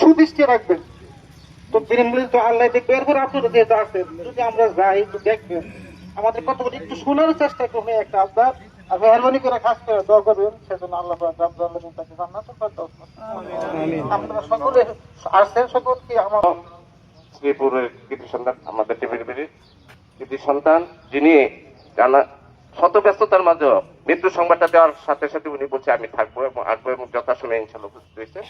সুদৃষ্টি রাখবেন। তো তৃণমূল তো আল্লাহ দেখবে, এরপর আপনারা যেহেতু আছেন, যদি আমরা যাই একটু দেখবেন আমাদের কত একটু শোনার চেষ্টা করবে একটা আপনার, আর মেহরবানি করে খাস করে দোয়া করবেন সেজন্য আল্লাহ তাকে জান্নাতুল ফেরদাউস নসিব। আপনারা সকলে আসছেন, সকলকে আমার শ্রীপুরের কৃতি সন্তান, আমাদের টিভির কৃতি সন্তান, যিনি জানা শত ব্যস্ততার মাঝে মৃত্যু সংবাদটা দেওয়ার সাথে সাথে উনি বলছে আমি থাকবো এবং আসবো এবং যথাসময়ে ইনশাল্লাহ উপস্থিত হয়েছে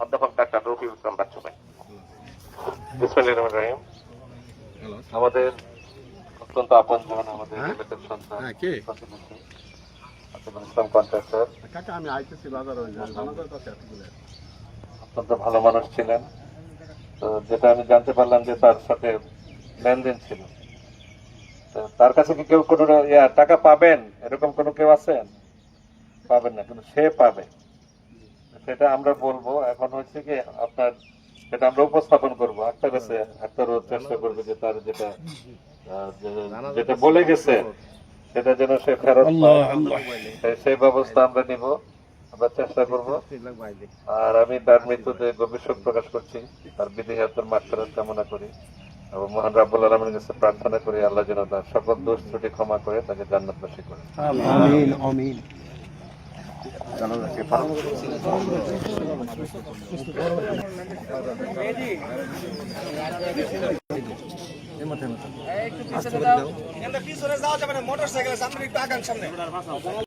অধ্যাপক ডাক্তার রফিউল ইসলাম বাচ্চু ভাই। বিসমিল্লাহির রহমানির রহিম। আমাদের অত্যন্ত আপনজন, আমাদের সন্তান ইসলাম কন্ট্রাক্টর অত্যন্ত ভালো মানুষ ছিলেন। তো যেটা আমি জানতে পারলাম যে তার সাথে লেনদেন ছিল, তার কাছে কি কেউ কোনো টাকা পাবেন এরকম কোনো কেউ আছেন? পাবেন না, কিন্তু সে পাবে, সেটা আমরা বলবো। এখন হচ্ছে কি আপনার সেটা আমরা উপস্থাপন করবো, আক্তার কাছে আক্তারও চেষ্টা করবে যে তার যেটা যেটা বলে গেছে সেটা যেন সে ফেরত পায়, সেই ব্যবস্থা আমরা নিব, আমরা চেষ্টা করব। আর আমি তার মৃত্যুতে গভীর শোক প্রকাশ করছি, তার বিদেহী আত্মার মাগফিরাত কামনা করি এবং মহান রাব্বুল আলামিনের কাছে প্রার্থনা করি আল্লাহ যেন তার সকল দোষ ত্রুটি ক্ষমা করে তাকে জান্নাতবাসী করে। আমিন আমিন। একটু পিছনে যাও যাবে না, মোটরসাইকেল সামনে একটু আগান সামনে।